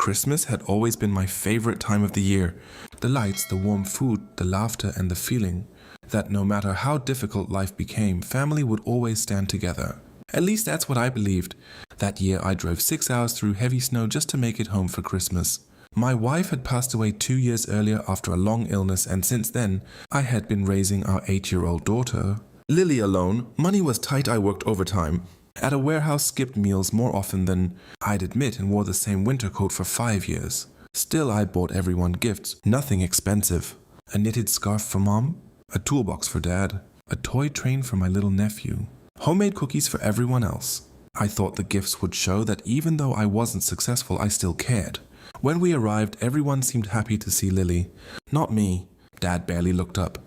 Christmas had always been my favorite time of the year. The lights, the warm food, the laughter, and the feeling that no matter how difficult life became, family would always stand together. At least that's what I believed. That year I drove 6 hours through heavy snow just to make it home for Christmas. My wife had passed away 2 years earlier after a long illness, and since then, I had been raising our 8-year-old daughter. Lily alone. Money was tight. I worked overtime at a warehouse, skipped meals more often than I'd admit, and wore the same winter coat for 5 years. Still, I bought everyone gifts, nothing expensive. A knitted scarf for Mom, a toolbox for Dad, a toy train for my little nephew, homemade cookies for everyone else. I thought the gifts would show that even though I wasn't successful, I still cared. When we arrived, everyone seemed happy to see Lily. Not me. Dad barely looked up.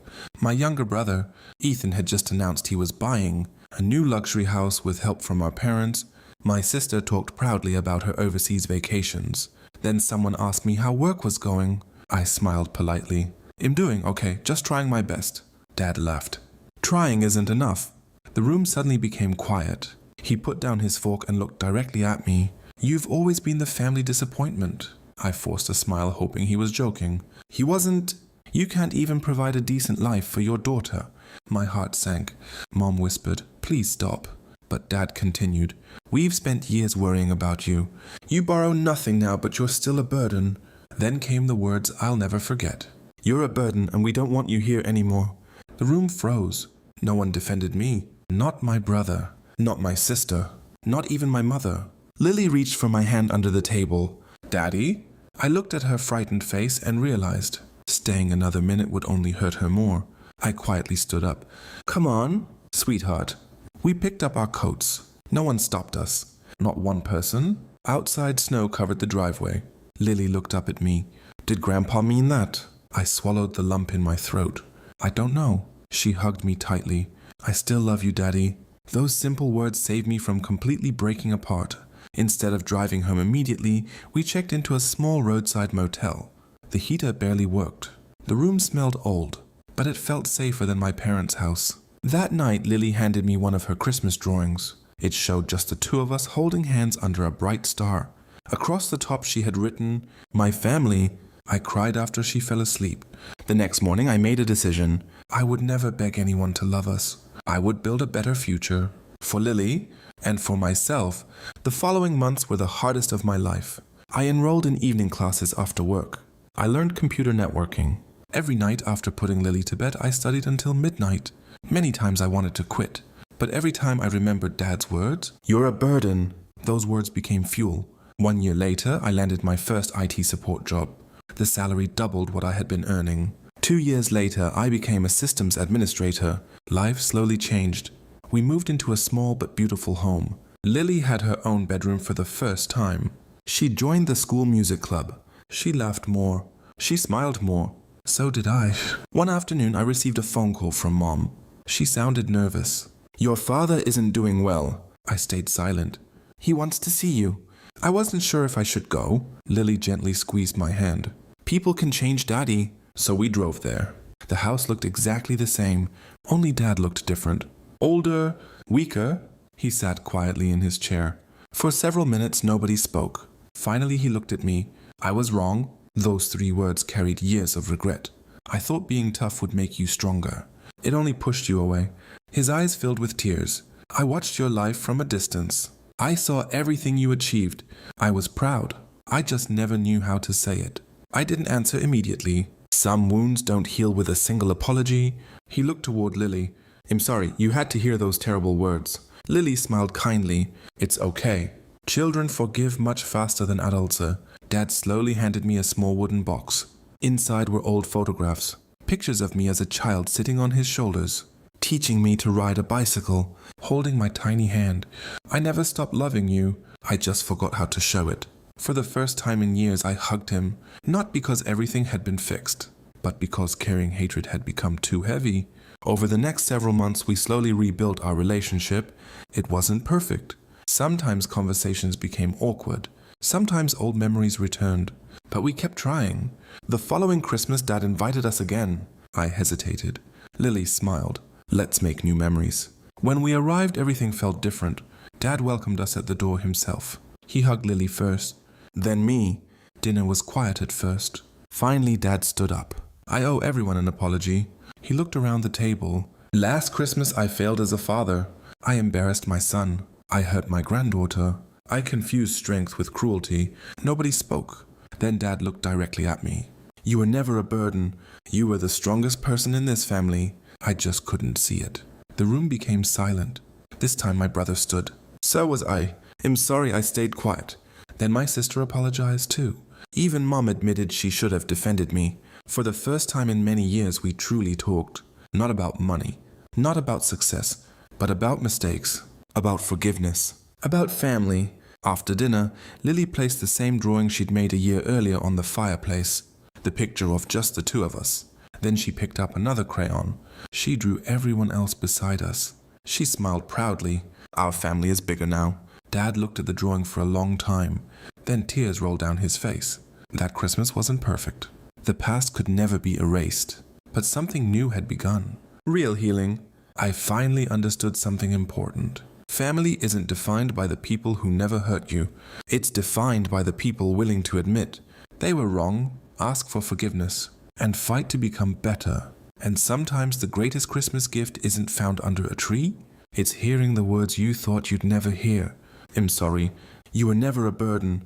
My younger brother, Ethan, had just announced he was buying a new luxury house with help from our parents. My sister talked proudly about her overseas vacations. Then someone asked me how work was going. I smiled politely. I'm doing okay, just trying my best. Dad laughed. Trying isn't enough. The room suddenly became quiet. He put down his fork and looked directly at me. You've always been the family disappointment. I forced a smile, hoping he was joking. He wasn't. You can't even provide a decent life for your daughter. My heart sank. Mom whispered, please stop. But Dad continued, we've spent years worrying about you. You borrow nothing now, but you're still a burden. Then came the words I'll never forget. You're a burden, and we don't want you here anymore. The room froze. No one defended me. Not my brother. Not my sister. Not even my mother. Lily reached for my hand under the table. Daddy? I looked at her frightened face and realized staying another minute would only hurt her more. I quietly stood up. Come on, sweetheart. We picked up our coats. No one stopped us. Not one person. Outside snow covered the driveway. Lily looked up at me. Did Grandpa mean that? I swallowed the lump in my throat. I don't know. She hugged me tightly. I still love you, Daddy. Those simple words saved me from completely breaking apart. Instead of driving home immediately, we checked into a small roadside motel. The heater barely worked. The room smelled old, but it felt safer than my parents' house. That night, Lily handed me one of her Christmas drawings. It showed just the two of us holding hands under a bright star. Across the top she had written, my family. I cried after she fell asleep. The next morning I made a decision. I would never beg anyone to love us. I would build a better future. For Lily, and for myself, the following months were the hardest of my life. I enrolled in evening classes after work. I learned computer networking. Every night after putting Lily to bed, I studied until midnight. Many times I wanted to quit, but every time I remembered Dad's words, you're a burden, those words became fuel. 1 year later, I landed my first IT support job. The salary doubled what I had been earning. 2 years later, I became a systems administrator. Life slowly changed. We moved into a small but beautiful home. Lily had her own bedroom for the first time. She joined the school music club. She laughed more. She smiled more. So did I. One afternoon, I received a phone call from Mom. She sounded nervous. Your father isn't doing well. I stayed silent. He wants to see you. I wasn't sure if I should go. Lily gently squeezed my hand. People can change, Daddy. So we drove there. The house looked exactly the same, only Dad looked different. Older, weaker. He sat quietly in his chair. For several minutes, nobody spoke. Finally, he looked at me. I was wrong. Those 3 words carried years of regret. I thought being tough would make you stronger. It only pushed you away. His eyes filled with tears. I watched your life from a distance. I saw everything you achieved. I was proud. I just never knew how to say it. I didn't answer immediately. Some wounds don't heal with a single apology. He looked toward Lily. I'm sorry, you had to hear those terrible words. Lily smiled kindly. It's okay. Children forgive much faster than adults. Dad slowly handed me a small wooden box. Inside were old photographs. Pictures of me as a child sitting on his shoulders, teaching me to ride a bicycle, holding my tiny hand. I never stopped loving you. I just forgot how to show it. For the first time in years, I hugged him, not because everything had been fixed, but because carrying hatred had become too heavy. Over the next several months, we slowly rebuilt our relationship. It wasn't perfect. Sometimes conversations became awkward. Sometimes old memories returned. But we kept trying. The following Christmas, Dad invited us again. I hesitated. Lily smiled. Let's make new memories. When we arrived, everything felt different. Dad welcomed us at the door himself. He hugged Lily first, then me. Dinner was quiet at first. Finally, Dad stood up. I owe everyone an apology. He looked around the table. Last Christmas I failed as a father. I embarrassed my son. I hurt my granddaughter. I confused strength with cruelty. Nobody spoke. Then Dad looked directly at me. You were never a burden. You were the strongest person in this family. I just couldn't see it. The room became silent. This time my brother stood. So was I. I'm sorry I stayed quiet. Then my sister apologized too. Even Mom admitted she should have defended me. For the first time in many years we truly talked. Not about money. Not about success. But about mistakes. About forgiveness. About family. After dinner, Lily placed the same drawing she'd made a year earlier on the fireplace. The picture of just the two of us. Then she picked up another crayon. She drew everyone else beside us. She smiled proudly. Our family is bigger now. Dad looked at the drawing for a long time. Then tears rolled down his face. That Christmas wasn't perfect. The past could never be erased. But something new had begun. Real healing. I finally understood something important. Family isn't defined by the people who never hurt you. It's defined by the people willing to admit they were wrong, ask for forgiveness, and fight to become better. And sometimes the greatest Christmas gift isn't found under a tree. It's hearing the words you thought you'd never hear. I'm sorry. You were never a burden.